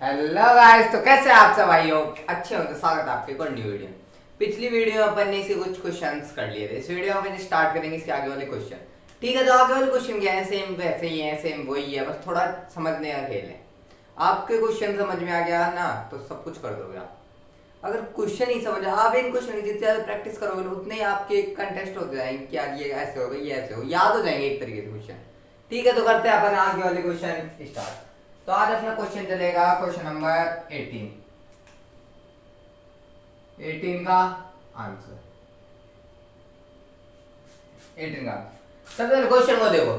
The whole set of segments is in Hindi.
हेलो गाइस, तो कैसे आप सब भाइयों? अच्छे हो तो स्वागत है आपके को न्यू वीडियो। पिछली वीडियो में अपन ने इसे कुछ क्वेश्चंस कर लिए थे। इस वीडियो में अपन स्टार्ट करेंगे इसके आगे वाले क्वेश्चन। ठीक है, तो आगे वाले क्वेश्चन क्या है? सेम वैसे ही है, सेम वही है, बस थोड़ा समझने का खेल है। आपके क्वेश्चन समझ में आ गया ना तो सब कुछ कर दोगे आप। अगर क्वेश्चन ही समझ आप इन क्वेश्चन की जितनी ज्यादा प्रैक्टिस करोगे ना उतने ही आपके कंटेस्ट होते जाएंगे कि यार ये ऐसे होगा, ये ऐसे हो, याद हो जाएंगे एक तरीके से क्वेश्चन। ठीक है, तो करते हैं अपन आगे वाले क्वेश्चन स्टार्ट। तो आज अपना क्वेश्चन चलेगा क्वेश्चन नंबर 18। 18 का आंसर। 18 का सबसे पहले क्वेश्चन को देखो,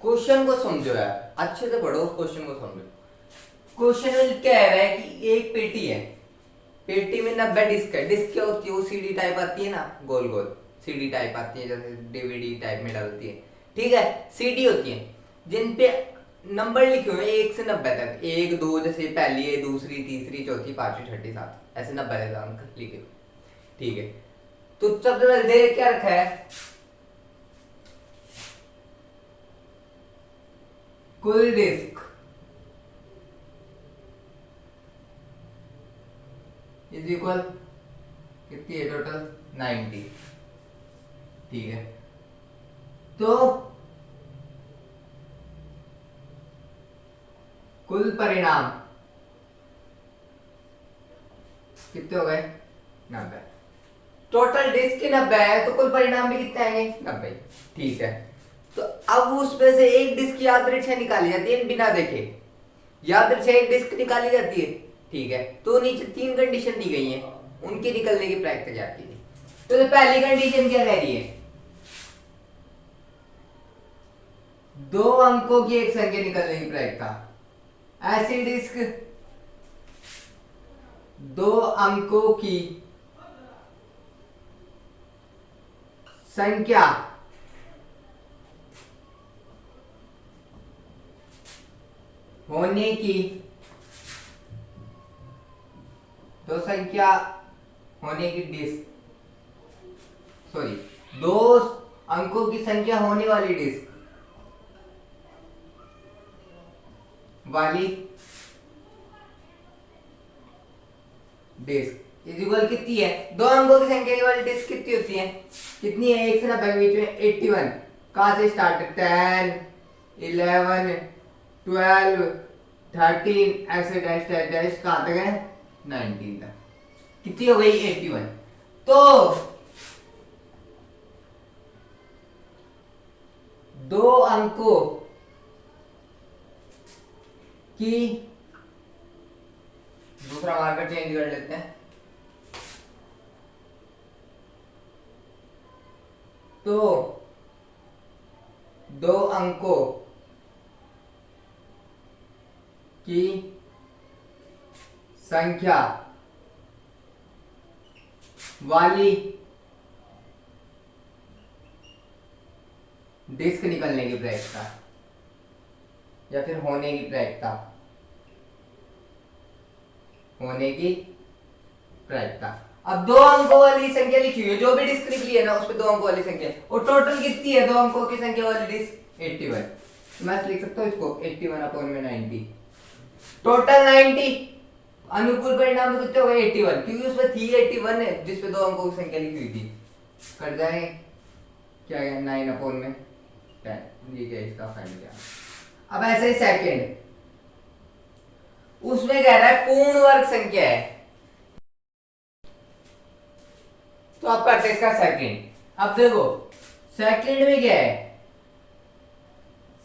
क्वेश्चन को समझो यार, अच्छे से पढ़ो उस क्वेश्चन को समझो। क्वेश्चन में क्या कह रहा है कि एक पेटी है, पेटी में 90 डिस्क है। डिस्क क्या होती है? वो सीडी टाइप आती है ना, गोल गोल सीडी टाइप आती है, जैसे डीवीडी टाइप में डालती है। ठीक है, सीडी होती है जिन पे नंबर लिखे हुए हैं 1 से 90 तक। 1 2 जैसे पहली है, दूसरी, तीसरी, चौथी, पांचवी, छठी, सात, ऐसे 90 तक अंक लिखे हुए। ठीक है, तो सबसे पहले दे क्या रखा है? कुल डिस्क इज इक्वल कितनी है? टोटल 90। ठीक है, तो कुल परिणाम कितने हो गए? 90। टोटल डिस्क के 90 है तो कुल परिणाम भी कितने आएंगे? 90। ठीक है, तो अब उसमें से एक डिस्क यादृच्छिक निकाली जाती है बिना देखे। यादृच्छिक एक डिस्क निकाली जाती है। ठीक है, तो नीचे 3 कंडीशन दी गई हैं, उनके निकलने की प्रैक्टिस जाती है। तो पहली कंडीशन क्या कह रही है? 2 अंकों की एक संख्या निकलने की प्रैक्टिस। ऐसी डिस्क 2 अंकों की संख्या होने की, दो संख्या होने की डिस्क, सॉरी, 2 अंकों की संख्या होने वाली डिस्क वाली डिस्क इज इक्वल कितनी है? 2 अंकों की संख्या वाली डिस्क कितनी होती है? कितनी है? 1 से 90 के बीच में 81। कहां से स्टार्ट है? 10 11 12 13 ऐसे डैश डैश डैश कहां तक है? 19 तक। कितनी हो गई? 81। तो 2 अंकों की, दूसरा मार्कर चेंज कर लेते हैं, तो 2 अंकों की संख्या वाली डिस्क निकलने की प्रयत्नता या फिर होने की प्रयत्नता, होने की प्रयत्नता। अब 2 अंकों वाली संख्या लिखी हुई है, जो भी डिस्क निकली है ना उस पे 2 अंकों वाली संख्या, और टोटल कितनी है 2 अंकों की संख्या वाली डिस्क? 81। मैं लिख सकता हूँ इसको 81 अपॉन में 90। टोटल 90, अनुकूल परिणाम तो कितने हो गए? 81, क्योंकि उसमें थी 81 है जिसपे 2 अंकों की संख्या लिखी हुई थी। कट जाए क्या है? 9 अपॉन में 10। ये क्या इसका फाइनल क्या? अब ऐसे ही सेकंड, उसमें कह रहा है पूर्ण वर्ग संख्या है, तो आप करते हैं इसका सेकंड। अब देखो सेकंड में क्या है?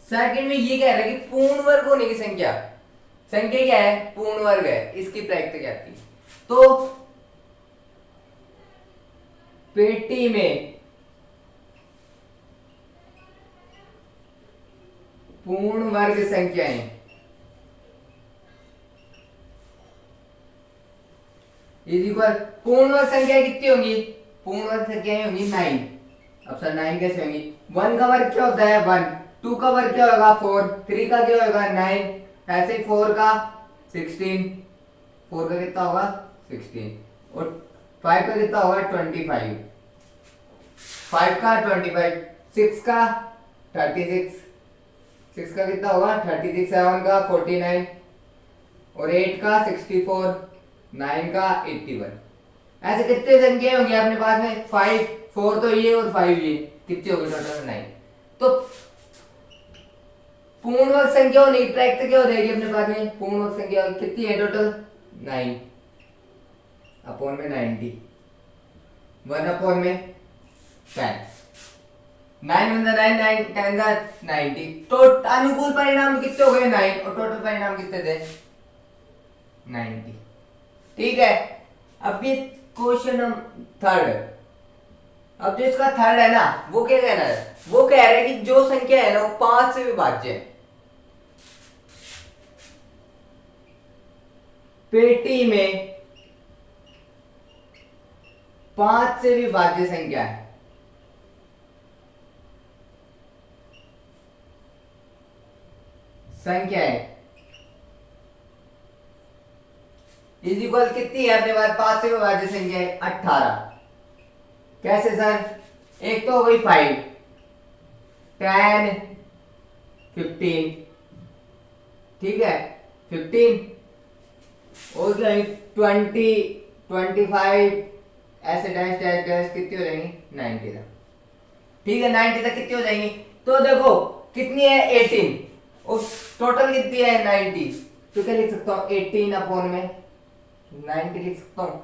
सेकंड में ये कह रहा है कि पूर्ण वर्ग होने की संख्या, संख्या क्या है? पूर्ण वर्ग है, इसकी प्रैक्टिस क्या थी? तो पेटी में पूर्ण वर्ग संख्याएं इज इक्वल, पूर्ण वर्ग संख्याएं कितनी होंगी? पूर्ण वर्ग संख्याएं होंगी 9। अब सर 9 कैसे होंगी? 1 का वर्ग क्या होता है? 1। 2 का वर्ग क्या होगा? 4। 3 का क्या होगा? 9। ऐसे 4 का 16। 4 का कितना होगा? 16। और 5 का कितना होगा? 25। 5 का 25। 6 का 36। 6 का कितना होगा? 36। 7 का 49। और 8 का 64, 9 का 81। ऐसे कितने संख्या होंगी अपने पास में? 5, 4 तो ये और 5 ये, कितनी होगी टोटल? 9। तो पूर्ण वर्ग संख्या होने की प्रायिकता क्या हो जाएगी अपने पास में? पूर्ण वर्ग संख्या कितनी है टोटल? 9 अपॉन में 90, 1 अपॉन में 10, 9 × 9, 9 10 90। तो अनुकूल परिणाम कितने हो गए? 9, और टोटल परिणाम कितने थे? 90। ठीक है, अब ये क्वेश्चन हम थर्ड। अब जो इसका थर्ड है ना, वो क्या कहना है? वो कह रहा है कि जो संख्या है ना वो 5 से विभाज्य है। पेटी में 5 से विभाज्य संख्या है। संख्या है इज इक्वल कितनी है अपने पास? 5 से विभाज्य संख्या है 18। कैसे सर? एक तो हो गई 5, 10, 15, ठीक है 15, और 20, 25, ऐसे डैश डैश डैश कितनी हो जाएंगी? 90 तक। ठीक है, 90 तक कितनी हो जाएंगी? तो देखो कितनी है? 18, और टोटल कितनी है? 90। तो क्या लिख सकता हूँ? 18 अपॉन में 90 लिख सकता हूँ।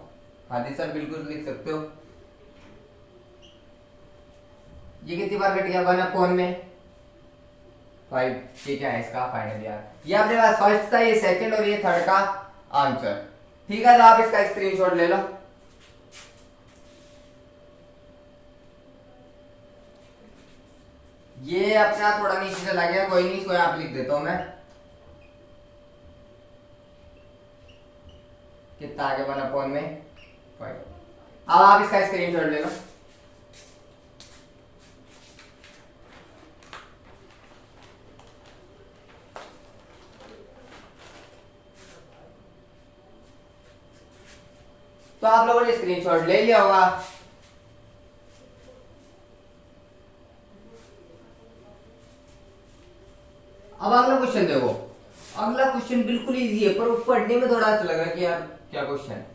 हाँ जी सर, बिल्कुल लिख सकते हो। ये कितनी बार कट गया? 1 अपॉन में 5। ये क्या है इसका फाइनल यार? ये अपने पास फर्स्ट था, ये सेकंड, और ये थर्ड का आंसर। ठीक है, तो आप इसका स्क्रीनशॉट ले लो। ये अपना थोड़ा नीचे चला गया, कोई नहीं, इसको यहाँ पे लिख देता हूं मैं। कितना आगे? 1 अपॉन में 5। अब आप इसका स्क्रीनशॉट ले लो। तो आप लोगों ने स्क्रीनशॉट ले लिया होगा। अब अगला क्वेश्चन देखो। अगला क्वेश्चन बिल्कुल इजी है, पर वो पढ़ने में थोड़ा अच्छा लग रहा है कि यार क्या क्वेश्चन है।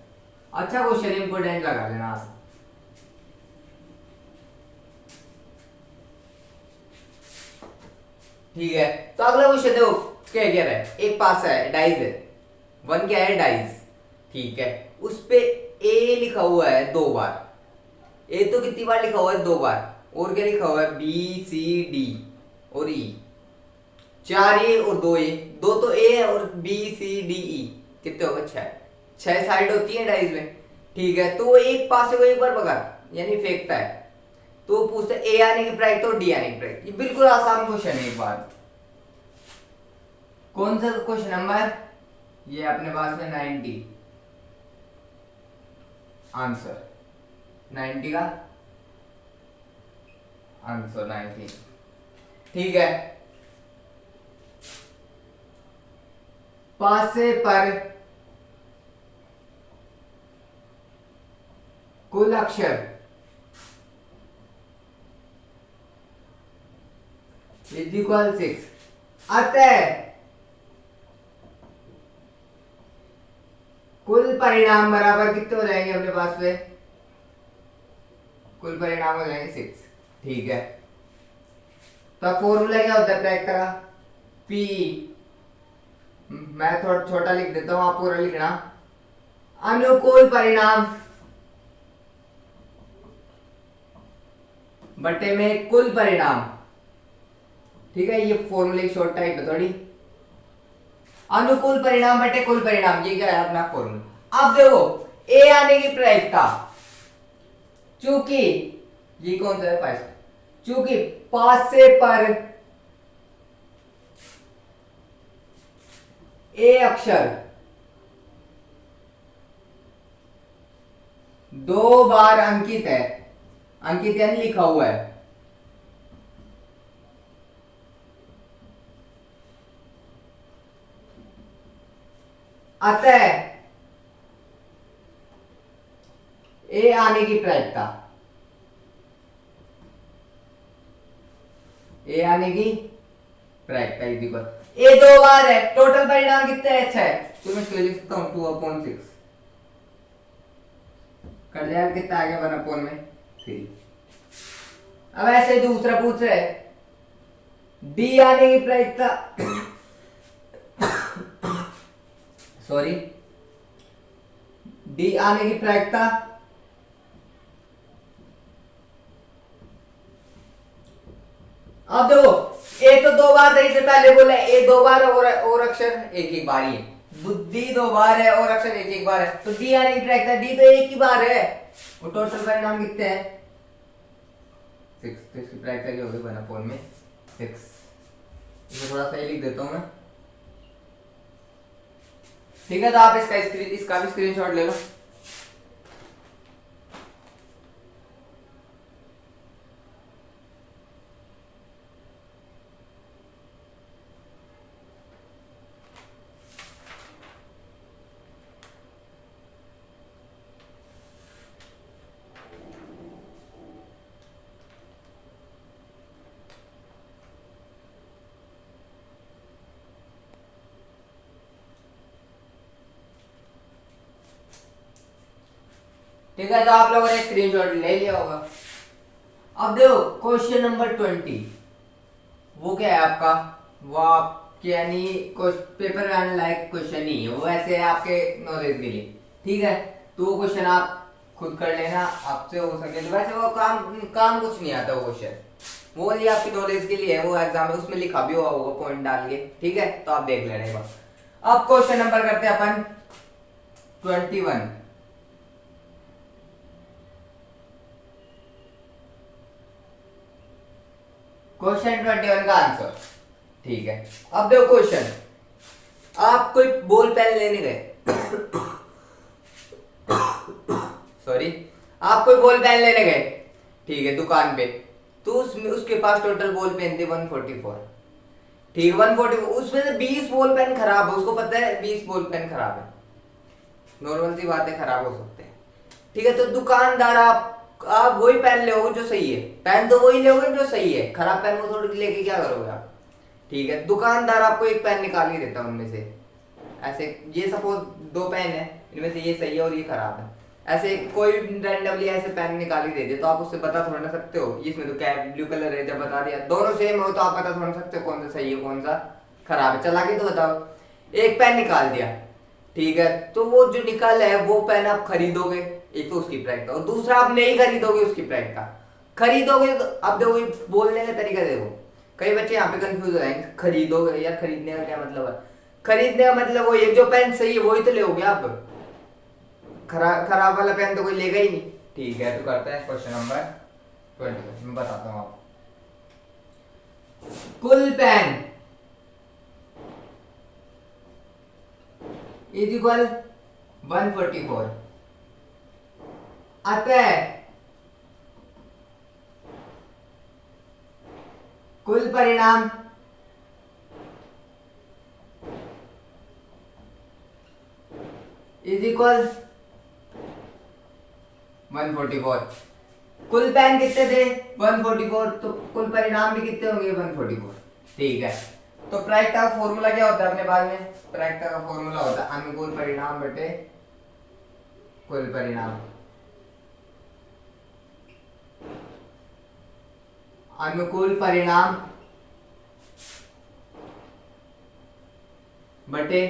अच्छा क्वेश्चन, इंपोर्टेंट लगा लेना आज। ठीक है, तो अगला क्वेश्चन देखो क्या कह रहा है। एक पास है डाइज है, 1 क्या है? डाइज। ठीक है, उस पे ए लिखा हुआ है 2 बार। ए तो कितनी बार लिखा हुआ है? 2 बार। और क्या लिखा हुआ है? बी, सी, डी और ई। 4 ए और 2 ए। 2 तो ए है, और बी, सी, डी, ई कितने हो गए? 6। 6 साइड होती है डाइज में। ठीक है, तो वो एक पासे को एक बार पकड़ यानी फेंकता है, तो पूछता है ए आने की प्राइस और डी आने की प्राइस। ये बिल्कुल आसान क्वेश्चन है। एक बार कौन सा क्वेश्चन नंबर? ये अपने पास में 90 आंसर, 90 का आंसर 90। ठीक है, पासे पर कुल अक्षर इज इक्वल 6। अतः कुल परिणाम बराबर कितने हो जाएंगे अपने पास में? कुल परिणाम हो जाएंगे 6। ठीक है, तो फॉर्मूला क्या होता है प्रायिकता का? पी, मैं थोड़ा छोटा लिख देता हूं, आप पूरा लिखना। अनुकूल परिणाम बटे में कुल परिणाम। ठीक है, ये फॉर्मूले की शॉर्ट टाइप है थोड़ी। अनुकूल परिणाम बटे कुल परिणाम, ये क्या है अपना फॉर्मूला। अब देखो ए आने की प्रायिकता, चूंकि ये कौन सा है? फर्स्ट। चूंकि पासे पर ए अक्षर 2 बार अंकित है, अंकित यानी लिखा हुआ है, अतः ए आने की प्रायिकता, ए आने की प्रायिकता ए 2 बार है, टोटल परिणाम परिणाम कितना है? अच्छा है, तो मैं इसको लिख सकता हूँ 2/6। कट जाएगा कितना आ गया? 1/3। अब ऐसे दूसरा पूछ रहा है डी आने की प्रायिकता सॉरी डी आने की प्रायिकता अब देखो ए तो 2 बार था, इससे पहले बोला ए 2 बार और अक्षर एक एक बार ही है, डी 2 बार है और अक्षर एक एक बार है, तो डी आने की प्रायिकता डी तो एक ही बार है, और टोटल परिणाम कितने हैं? 6। तो इसकी प्रायिकता क्या होगी? 1/6। इसमें थोड़ा सा लिख देता हूँ मैं, ठीक है। तो आप इसका भी स्क्रीनशॉट ले लो। ठीक है, तो आप लोगों ने स्क्रीनशॉट ले लिया होगा। अब देखो क्वेश्चन नंबर 20, वो क्या है आपका? वो आपके यानी पेपर एंड लाइक क्वेश्चन नहीं है, वो ऐसे है आपके नॉलेज के लिए, ठीक है। तो वो क्वेश्चन आप खुद कर लेना, आपसे हो सके तो। वैसे वो काम कुछ नहीं आता वो क्वेश्चन, वो ये आपकी नॉलेज के लिए है, वो एग्जाम में उसमें लिखा भी हुआ होगा पॉइंट डाल के, ठीक है। तो आप देख लेना एक बार। अब क्वेश्चन नंबर करते हैं अपन 21। क्वेश्चन 21 का आंसर, ठीक है। अब देखो क्वेश्चन, आप कोई बॉल पेन लेने गए सॉरी, आप कोई बॉल पेन लेने गए, ठीक है, दुकान पे। तो उसमें उसके पास टोटल बॉल पेन थे 144, ठीक है। 144 उसमें से 20 बॉल पेन खराब है, उसको पता है 20 बॉल पेन खराब है, नॉर्मल सी बात है, खराब हो सकते हैं, ठीक है। तो दुकानदार आप वही पेन लोगे जो सही है, पेन तो वही लोगे जो सही है, खराब पेन को थोड़ी लेके क्या करोगे आप, ठीक है। दुकानदार आपको एक पेन निकाल के देता है उनमें से, ऐसे ये सपोज 2 पेन है, इनमें से ये सही है और ये खराब है, ऐसे कोई रैंडमली ऐसे पेन निकाल के दे दे, तो आप उससे बता थोड़ा ना सकते हो, इसमें तो क्या ब्लू कलर है, जब बता दिया दोनों सेम हो तो आप बता थोड़ा सकते हो कौन सा सही है कौन सा खराब है, चला के तो बताओ। एक पेन निकाल दिया, ठीक है, तो वो जो निकाला है वो पेन आप खरीदोगे, एक तो उसकी प्राइस, और दूसरा आप नहीं खरीदोगे उसकी प्राइस का, खरीदोगे तो अब देखो बोलने का तरीका देखो, कई बच्चे यहाँ पे कंफ्यूज हो जाएंगे, खरीदोगे यार, खरीदने का क्या मतलब है? खरीदने का मतलब वो ये जो पेन सही है वही तो लोगे आप, खराब वाला पेन तो कोई लेगा ही नहीं, ठीक है। तो करते हैं क्वेश्चन नंबर 20, मैं बताता हूँ आपको। कुल पेन इज इक्वल 144, अतः कुल परिणाम इज इक्वल 144। कुल पेन कितने थे? 144, तो कुल परिणाम भी कितने होंगे? 144, ठीक है। तो प्रायिकता का फॉर्मूला क्या होता है अपने पास में? प्रायिकता का फॉर्मूला होता है अनुकूल परिणाम बटे कुल परिणाम, अनुकूल परिणाम बटे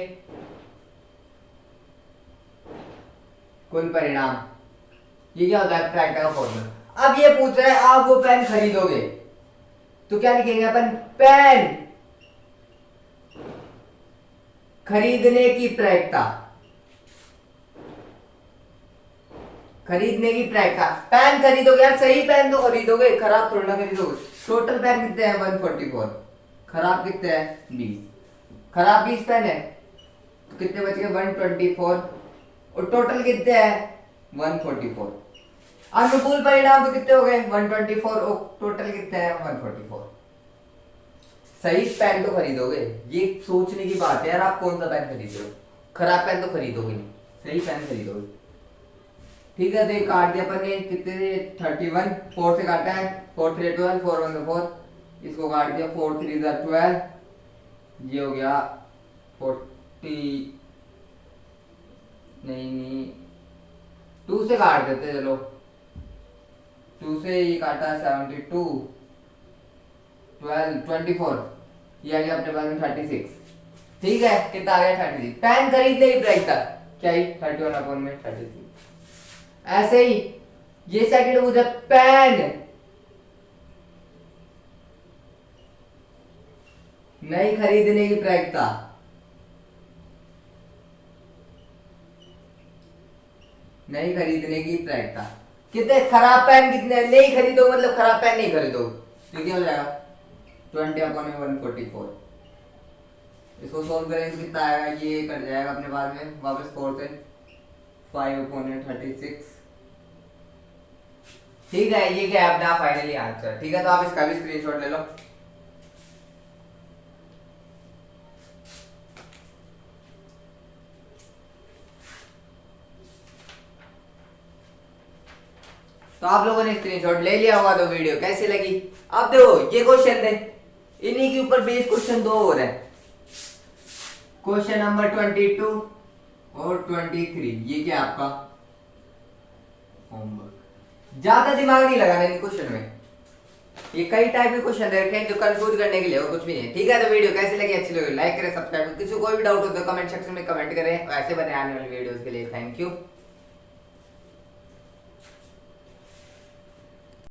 कुल परिणाम, ये क्या होता है? प्रायिकता का फॉर्मूला। अब ये पूछ रहा है आप वो पेन खरीदोगे, तो क्या लिखेंगे अपन? पेन खरीदने की प्रायिकता, खरीदने की प्रायिकता, पेन खरीदोगे यार, सही पेन तो खरीदोगे, खराब थोड़ा ना खरीदोगे। टोटल पेन कितने हैं? 144, खराब कितने हैं? 20, खराब 20 पेन है, तो कितने बच गए? 124, और टोटल कितने हैं? 144। अनुकूल परिणाम तो कितने हो गए? 124, और टोटल कितने हैं? 144। सही पेन तो खरीदोगे, ये सोचने की बात है यार, आप कौन सा पेन खरीदोगे? खराब पेन तो खरीदोगे नहीं, सही पेन खरीदोगे, ठीक है। तो ये काट दिया अपन ने, कितने? 31, 4 से काटा है, 4 3 12, 4 1 4, इसको काट दिया, 4 3 12, ये हो गया 4 से काट देते, चलो 2 से ये काटा 72, 12, 24, ये आ गया अपने पास में 36। ठीक है, कितना आ गया 36। पेन खरीदने ही प्राइस था क्या ही 31 अपॉन में 36। ऐसे ही ये सेकंड हो जाए पेन नहीं खरीदने की प्राइस था, नहीं खरीदने की प्राइस था। कितने खराब पेन, कितने नहीं खरीदो मतलब खराब पेन नहीं खरीदो, तो क्या हो जाएगा 20 अपॉन में 144। इसको सोल्व करेंगे तो कितना आएगा, ये कट जाएगा अपने पास में वापस 4 से 5 अपॉन में 36। ठीक है, ये क्या है अपना फाइनली आंसर। ठीक है, तो आप इसका भी स्क्रीनशॉट ले लो। तो आप लोगों ने स्क्रीनशॉट ले लिया होगा, तो वीडियो कैसी लगी। अब देखो ये क्वेश्चन थे, इन्हीं के ऊपर बेस्ड क्वेश्चन दो और है, क्वेश्चन नंबर 22 और 23। ये क्या आपका होमवर्क। ज्यादा दिमाग नहीं लगाना इन क्वेश्चन में, ये कई टाइप के क्वेश्चन दे रखे हैं जो कंफ्यूज करने के लिए और कुछ भी नहीं। ठीक है, तो वीडियो कैसी लगी, अच्छी लगी लाइक करें, सब्सक्राइब करें। किसी को कोई भी डाउट हो तो कमेंट सेक्शन में कमेंट करें। ऐसे बने आने वाली वीडियोस के लिए थैंक यू।